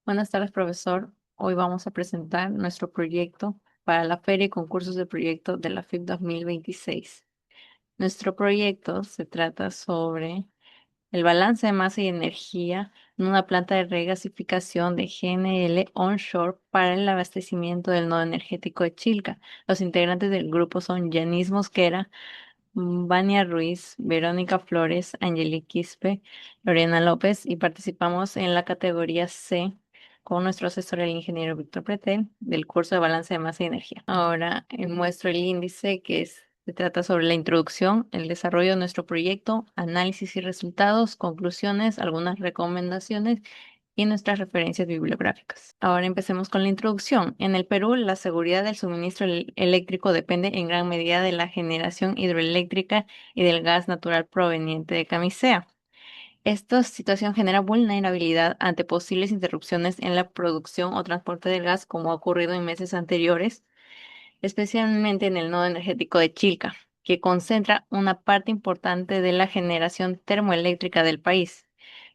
Buenas tardes, profesor. Hoy vamos a presentar nuestro proyecto para la Feria y Concursos de Proyecto de la FIP 2026. Nuestro proyecto se trata sobre el balance de masa y energía en una planta de regasificación de GNL onshore para el abastecimiento del nodo energético de Chilca. Los integrantes del grupo son Yanis Mosquera, Vania Ruiz, Verónica Flores, Angelique Quispe, Lorena López y participamos en la categoría C con nuestro asesor, el ingeniero Víctor Pretel, del curso de balance de masa y energía. Ahora muestro el índice se trata sobre la introducción, el desarrollo de nuestro proyecto, análisis y resultados, conclusiones, algunas recomendaciones y nuestras referencias bibliográficas. Ahora empecemos con la introducción. En el Perú, la seguridad del suministro eléctrico depende en gran medida de la generación hidroeléctrica y del gas natural proveniente de Camisea. Esta situación genera vulnerabilidad ante posibles interrupciones en la producción o transporte del gas, como ha ocurrido en meses anteriores, especialmente en el nodo energético de Chilca, que concentra una parte importante de la generación termoeléctrica del país.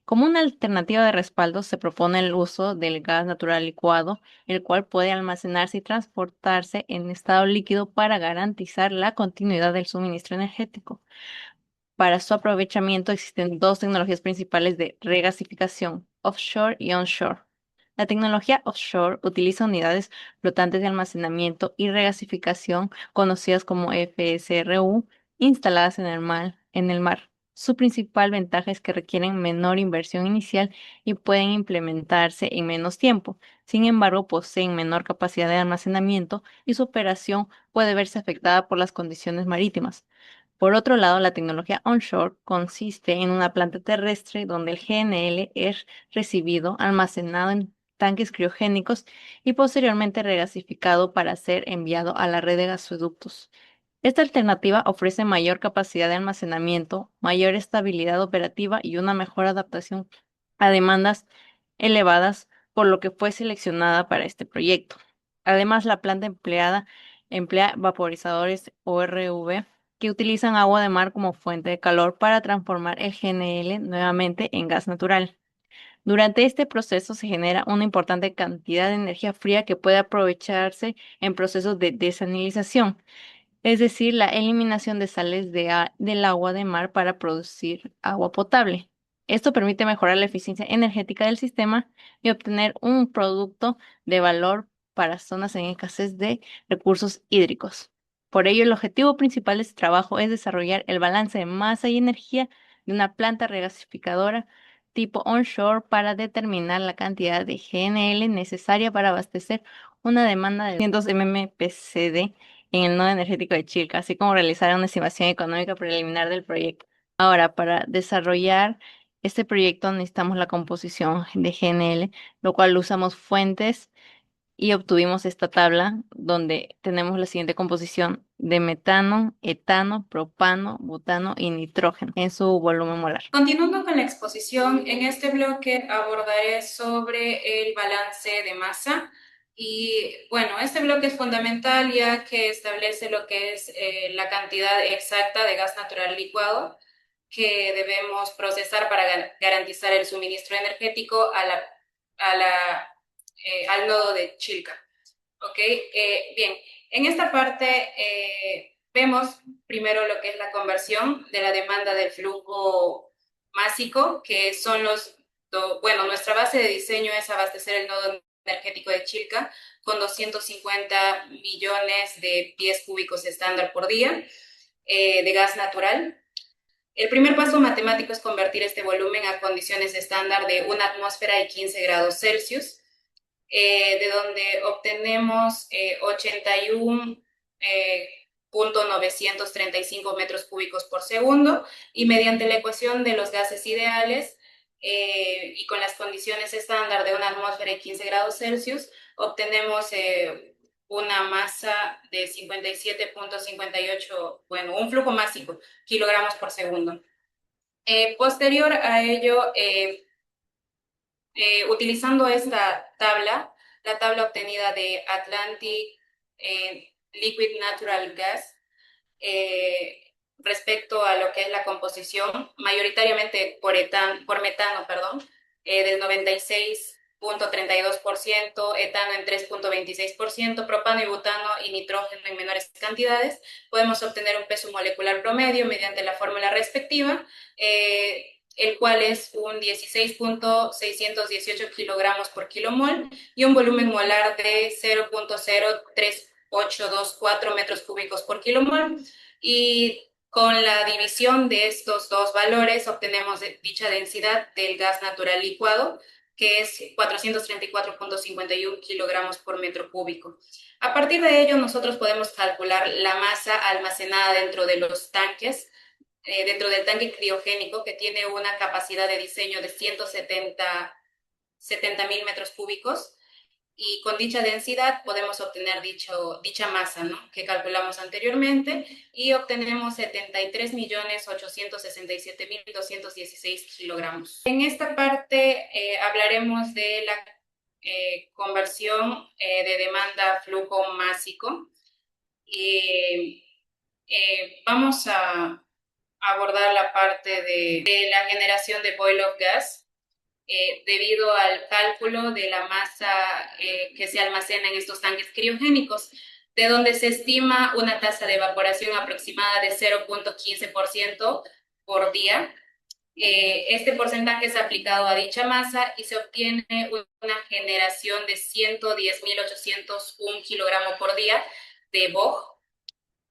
Como una alternativa de respaldo, se propone el uso del gas natural licuado, el cual puede almacenarse y transportarse en estado líquido para garantizar la continuidad del suministro energético. Para su aprovechamiento existen dos tecnologías principales de regasificación, offshore y onshore. La tecnología offshore utiliza unidades flotantes de almacenamiento y regasificación conocidas como FSRU, instaladas en el mar. Su principal ventaja es que requieren menor inversión inicial y pueden implementarse en menos tiempo. Sin embargo, poseen menor capacidad de almacenamiento y su operación puede verse afectada por las condiciones marítimas. Por otro lado, la tecnología onshore consiste en una planta terrestre donde el GNL es recibido, almacenado en tanques criogénicos y posteriormente regasificado para ser enviado a la red de gasoductos. Esta alternativa ofrece mayor capacidad de almacenamiento, mayor estabilidad operativa y una mejor adaptación a demandas elevadas, por lo que fue seleccionada para este proyecto. Además, la planta emplea vaporizadores ORV que utilizan agua de mar como fuente de calor para transformar el GNL nuevamente en gas natural. Durante este proceso se genera una importante cantidad de energía fría que puede aprovecharse en procesos de desalinización, es decir, la eliminación de sales del agua de mar para producir agua potable. Esto permite mejorar la eficiencia energética del sistema y obtener un producto de valor para zonas en escasez de recursos hídricos. Por ello, el objetivo principal de este trabajo es desarrollar el balance de masa y energía de una planta regasificadora tipo onshore para determinar la cantidad de GNL necesaria para abastecer una demanda de 200 mmPCD en el nodo energético de Chilca, así como realizar una estimación económica preliminar del proyecto. Ahora, para desarrollar este proyecto necesitamos la composición de GNL, lo cual usamos fuentes y obtuvimos esta tabla donde tenemos la siguiente composición de metano, etano, propano, butano y nitrógeno en su volumen molar. Continuando con la exposición, en este bloque abordaré sobre el balance de masa y bueno, este bloque es fundamental ya que establece lo que es la cantidad exacta de gas natural licuado que debemos procesar para garantizar el suministro energético al nodo de Chilca. ¿Ok? Bien, en esta parte vemos primero lo que es la conversión de la demanda del flujo másico, que son bueno, nuestra base de diseño es abastecer el nodo energético de Chilca con 250 millones de pies cúbicos estándar por día de gas natural. El primer paso matemático es convertir este volumen a condiciones estándar de una atmósfera y 15 grados Celsius, de donde obtenemos 81.935 metros cúbicos por segundo, y mediante la ecuación de los gases ideales y con las condiciones estándar de una atmósfera y 15 grados Celsius, obtenemos una masa de 57.58, bueno, un flujo másico, kilogramos por segundo. Posterior a ello, utilizando esta tabla, la tabla obtenida de Atlantic Liquid Natural Gas, respecto a lo que es la composición, mayoritariamente por metano, perdón, del 0.32%, etano en 3.26%, propano y butano y nitrógeno en menores cantidades, podemos obtener un peso molecular promedio mediante la fórmula respectiva, el cual es un 16.618 kilogramos por kilomol y un volumen molar de 0.03824 metros cúbicos por kilomol. Y con la división de estos dos valores obtenemos dicha densidad del gas natural licuado, que es 434.51 kilogramos por metro cúbico. A partir de ello, nosotros podemos calcular la masa almacenada dentro de los tanques, dentro del tanque criogénico, que tiene una capacidad de diseño de 170.000 metros cúbicos, y con dicha densidad podemos obtener dicha masa, ¿no?, que calculamos anteriormente, y obtenemos 73.867.216 kilogramos. En esta parte hablaremos de la conversión de demanda-flujo másico. Vamos a abordar la parte de la generación de boil off gas, debido al cálculo de la masa que se almacena en estos tanques criogénicos, de donde se estima una tasa de evaporación aproximada de 0.15% por día. Este porcentaje es aplicado a dicha masa y se obtiene una generación de 110.801 kilogramos por día de BOG.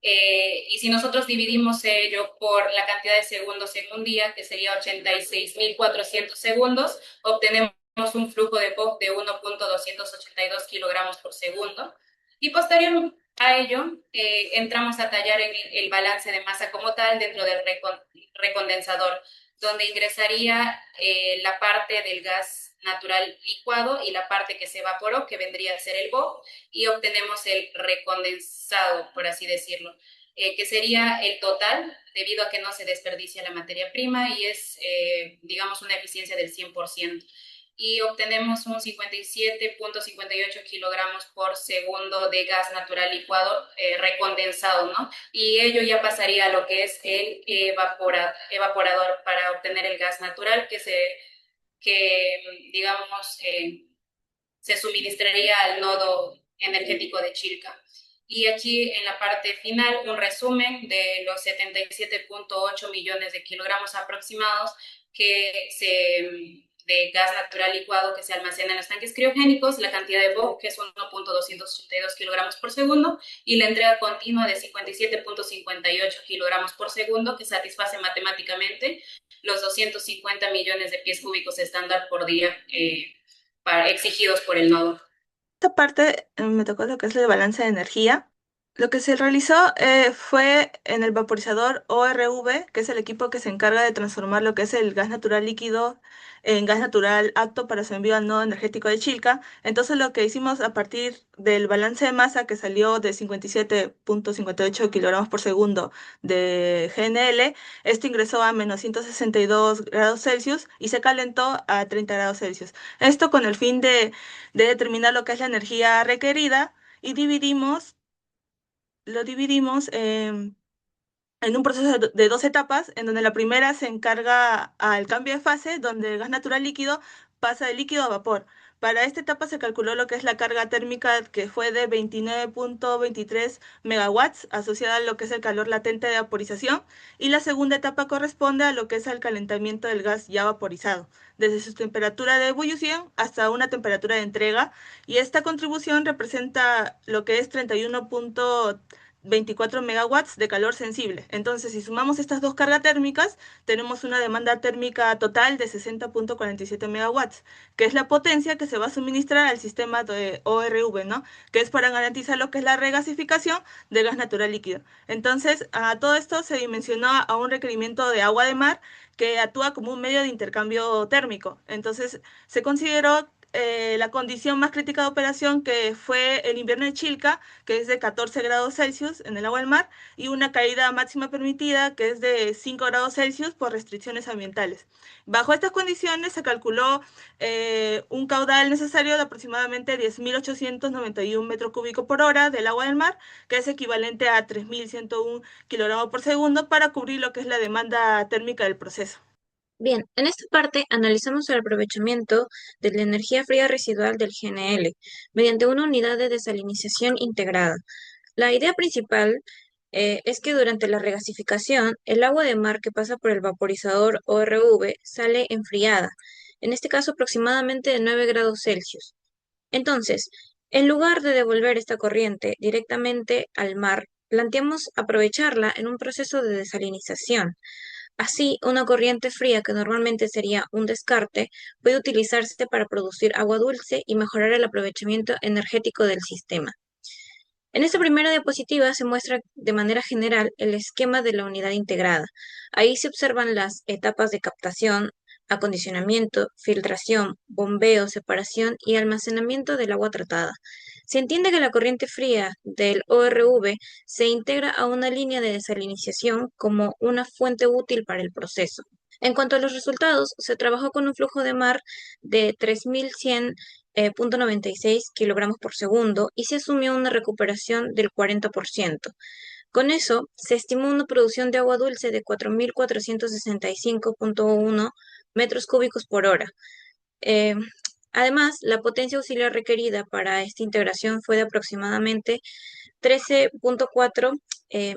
Y si nosotros dividimos ello por la cantidad de segundos en un día, que sería 86.400 segundos, obtenemos un flujo de BOG de 1.282 kilogramos por segundo. Y posterior a ello, entramos a tallar en el balance de masa como tal dentro del recondensador, donde ingresaría la parte del gas natural licuado y la parte que se evaporó, que vendría a ser el BOG, y obtenemos el recondensado, por así decirlo, que sería el total, debido a que no se desperdicia la materia prima y es, digamos, una eficiencia del 100%. Y obtenemos un 57.58 kilogramos por segundo de gas natural licuado recondensado, ¿no? Y ello ya pasaría a lo que es el evaporador para obtener el gas natural que digamos, se suministraría al nodo energético de Chilca. Y aquí en la parte final, un resumen de los 77.8 millones de kilogramos aproximados de gas natural licuado que se almacena en los tanques criogénicos, la cantidad de BOG, que es 1.282 kilogramos por segundo, y la entrega continua de 57.58 kilogramos por segundo, que satisface matemáticamente los 250 millones de pies cúbicos estándar por día exigidos por el nodo. Esta parte me tocó lo que es el balance de energía. Lo que se realizó fue en el vaporizador ORV, que es el equipo que se encarga de transformar lo que es el gas natural líquido en gas natural apto para su envío al nodo energético de Chilca. Entonces lo que hicimos a partir del balance de masa, que salió de 57.58 kilogramos por segundo de GNL, esto ingresó a menos 162 grados Celsius y se calentó a 30 grados Celsius. Esto con el fin de determinar lo que es la energía requerida, y lo dividimos en un proceso de dos etapas, en donde la primera se encarga al cambio de fase, donde el gas natural líquido pasa de líquido a vapor. Para esta etapa se calculó lo que es la carga térmica, que fue de 29.23 megawatts, asociada a lo que es el calor latente de vaporización, y la segunda etapa corresponde a lo que es el calentamiento del gas ya vaporizado, desde su temperatura de ebullición hasta una temperatura de entrega, y esta contribución representa lo que es 31.24 megawatts de calor sensible. Entonces, si sumamos estas dos cargas térmicas, tenemos una demanda térmica total de 60.47 megawatts, que es la potencia que se va a suministrar al sistema de ORV, ¿no? Que es para garantizar lo que es la regasificación de gas natural líquido. Entonces, a todo esto se dimensionó a un requerimiento de agua de mar que actúa como un medio de intercambio térmico. Entonces, se consideró la condición más crítica de operación, que fue el invierno de Chilca, que es de 14 grados Celsius en el agua del mar, y una caída máxima permitida, que es de 5 grados Celsius por restricciones ambientales. Bajo estas condiciones se calculó un caudal necesario de aproximadamente 10.891 metros cúbicos por hora del agua del mar, que es equivalente a 3.101 kilogramos por segundo, para cubrir lo que es la demanda térmica del proceso. Bien, en esta parte analizamos el aprovechamiento de la energía fría residual del GNL mediante una unidad de desalinización integrada. La idea principal es que durante la regasificación, el agua de mar que pasa por el vaporizador ORV sale enfriada, en este caso aproximadamente de 9 grados Celsius. Entonces, en lugar de devolver esta corriente directamente al mar, planteamos aprovecharla en un proceso de desalinización. Así, una corriente fría que normalmente sería un descarte puede utilizarse para producir agua dulce y mejorar el aprovechamiento energético del sistema. En esta primera diapositiva se muestra de manera general el esquema de la unidad integrada. Ahí se observan las etapas de captación, acondicionamiento, filtración, bombeo, separación y almacenamiento del agua tratada. Se entiende que la corriente fría del ORV se integra a una línea de desalinización como una fuente útil para el proceso. En cuanto a los resultados, se trabajó con un flujo de mar de 3100,96 kilogramos por segundo y se asumió una recuperación del 40%. Con eso, se estimó una producción de agua dulce de 4465,1 metros cúbicos por hora. Eh, Además, la potencia auxiliar requerida para esta integración fue de aproximadamente 13,4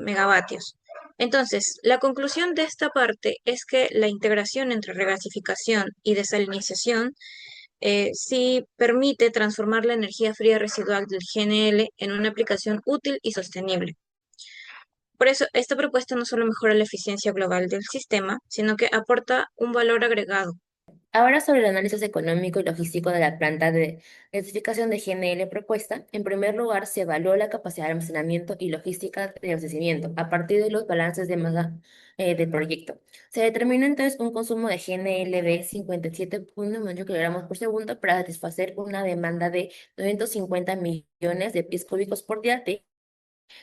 megavatios. Entonces, la conclusión de esta parte es que la integración entre regasificación y desalinización sí permite transformar la energía fría residual del GNL en una aplicación útil y sostenible. Por eso, esta propuesta no solo mejora la eficiencia global del sistema, sino que aporta un valor agregado. Ahora sobre el análisis económico y logístico de la planta de electrificación de GNL propuesta, en primer lugar se evaluó la capacidad de almacenamiento y logística de abastecimiento a partir de los balances de masa del proyecto. Se determinó entonces un consumo de GNL de 57,8 kilogramos por segundo para satisfacer una demanda de 250 millones de pies cúbicos por día de.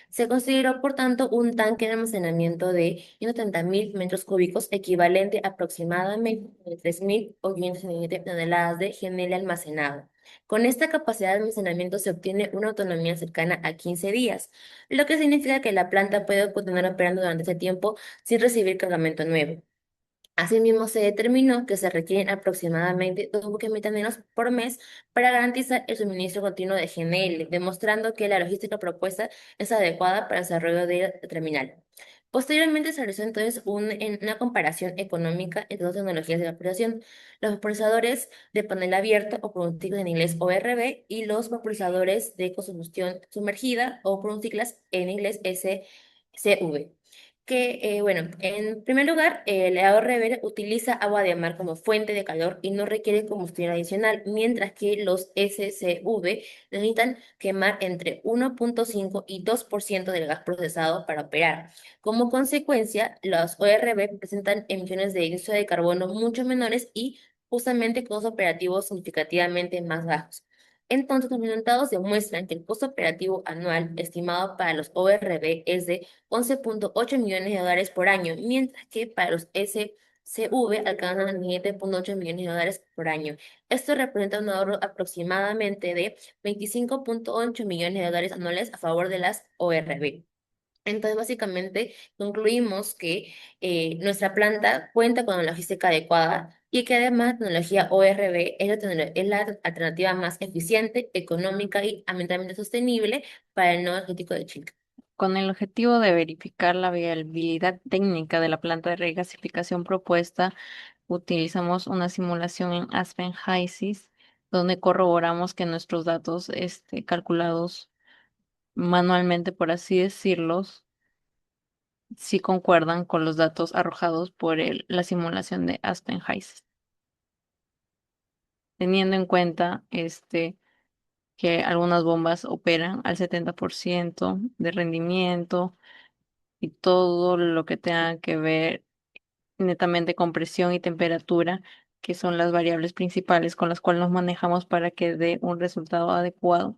Se consideró, por tanto, un tanque de almacenamiento de 130.000 metros cúbicos, equivalente a aproximadamente 3.000 o 567 toneladas de GNL almacenado. Con esta capacidad de almacenamiento se obtiene una autonomía cercana a 15 días, lo que significa que la planta puede continuar operando durante ese tiempo sin recibir cargamento nuevo. Asimismo, se determinó que se requieren aproximadamente 2 buques metaneros por mes para garantizar el suministro continuo de GNL, demostrando que la logística propuesta es adecuada para el desarrollo de la terminal. Posteriormente se realizó entonces una comparación económica entre dos tecnologías de vaporización, los vaporizadores de panel abierto o por un siglas en inglés ORV y los vaporizadores de combustión sumergida o por un siglas en inglés SCV bueno, en primer lugar, el AORB utiliza agua de mar como fuente de calor y no requiere combustión adicional, mientras que los SCV necesitan quemar entre 1,5 y 2% del gas procesado para operar. Como consecuencia, los ORB presentan emisiones de dióxido de carbono mucho menores y justamente costos operativos significativamente más bajos. Entonces, los resultados demuestran que el costo operativo anual estimado para los ORB es de 11,8 millones de dólares por año, mientras que para los SCV alcanzan 7,8 millones de dólares por año. Esto representa un ahorro aproximadamente de 25,8 millones de dólares anuales a favor de las ORB. Entonces, básicamente, concluimos que nuestra planta cuenta con la logística adecuada y que además la tecnología ORB es la alternativa más eficiente, económica y ambientalmente sostenible para el nodo energético de Chile. Con el objetivo de verificar la viabilidad técnica de la planta de regasificación propuesta, utilizamos una simulación en Aspen HYSYS, donde corroboramos que nuestros datos calculados manualmente, por así decirlos, sí concuerdan con los datos arrojados por la simulación de Aspen HYSYS. Teniendo en cuenta que algunas bombas operan al 70% de rendimiento y todo lo que tenga que ver netamente con presión y temperatura, que son las variables principales con las cuales nos manejamos para que dé un resultado adecuado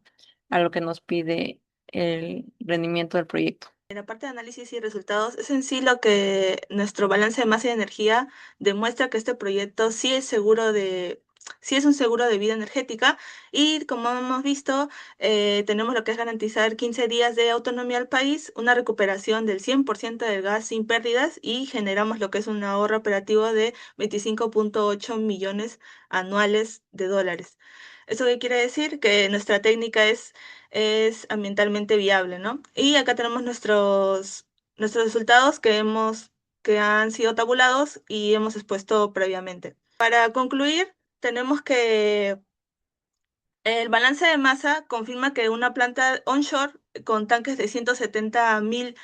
a lo que nos pide el rendimiento del proyecto. En la parte de análisis y resultados, es en sí lo que nuestro balance de masa y energía demuestra que este proyecto sí es seguro de sí es un seguro de vida energética y como hemos visto, tenemos lo que es garantizar 15 días de autonomía al país, una recuperación del 100% del gas sin pérdidas y generamos lo que es un ahorro operativo de 25.8 millones anuales de dólares. ¿Eso qué quiere decir? Que nuestra técnica es ambientalmente viable, ¿no? Y acá tenemos nuestros resultados que han sido tabulados y hemos expuesto previamente. Para concluir, tenemos que el balance de masa confirma que una planta onshore con tanques de 170.000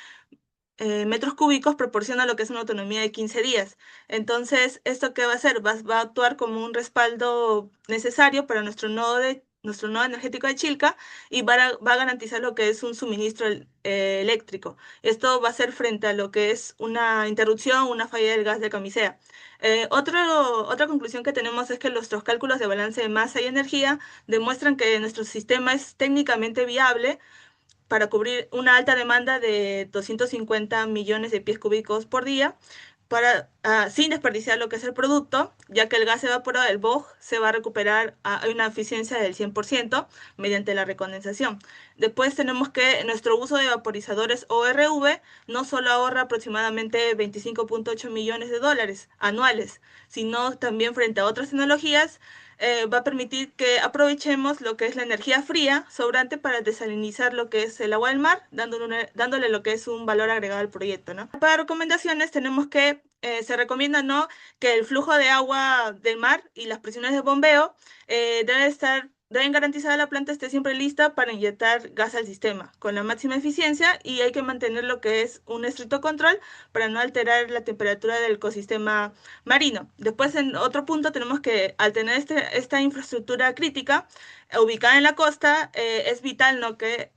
metros cúbicos proporciona lo que es una autonomía de 15 días. Entonces, ¿esto qué va a hacer? Va a actuar como un respaldo necesario para nuestro nodo energético de Chilca y va a garantizar lo que es un suministro eléctrico. Esto va a ser frente a lo que es una interrupción, una falla del gas de camisea. Otra conclusión que tenemos es que nuestros cálculos de balance de masa y energía demuestran que nuestro sistema es técnicamente viable para cubrir una alta demanda de 250 millones de pies cúbicos por día, sin desperdiciar lo que es el producto, ya que el gas evaporado del BOG se va a recuperar a una eficiencia del 100% mediante la recondensación. Después tenemos que nuestro uso de vaporizadores ORV no solo ahorra aproximadamente 25.8 millones de dólares anuales, sino también frente a otras tecnologías va a permitir que aprovechemos lo que es la energía fría sobrante para desalinizar lo que es el agua del mar, dándole lo que es un valor agregado al proyecto, ¿no? Para recomendaciones tenemos que se recomienda, ¿no?, que el flujo de agua del mar y las presiones de bombeo deben garantizar que la planta esté siempre lista para inyectar gas al sistema con la máxima eficiencia y hay que mantener lo que es un estricto control para no alterar la temperatura del ecosistema marino. Después, en otro punto, tenemos que, al tener esta infraestructura crítica ubicada en la costa, es vital, ¿no?, que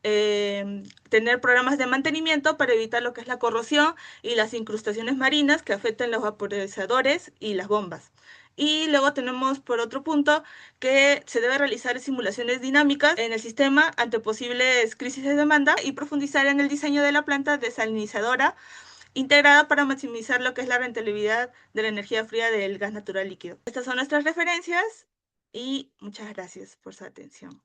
tener programas de mantenimiento para evitar lo que es la corrosión y las incrustaciones marinas que afecten los vaporizadores y las bombas. Y luego tenemos, por otro punto, que se debe realizar simulaciones dinámicas en el sistema ante posibles crisis de demanda y profundizar en el diseño de la planta desalinizadora integrada para maximizar lo que es la rentabilidad de la energía fría del gas natural líquido. Estas son nuestras referencias y muchas gracias por su atención.